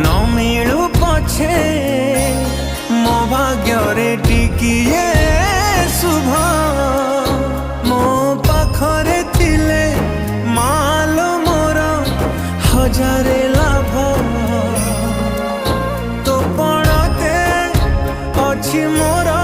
न मिलू पछे मो भाग्य टिकिए शुभ मो पाखरे थिले माल मोर हजारे लाभ तो पड़ते अच्छी मोर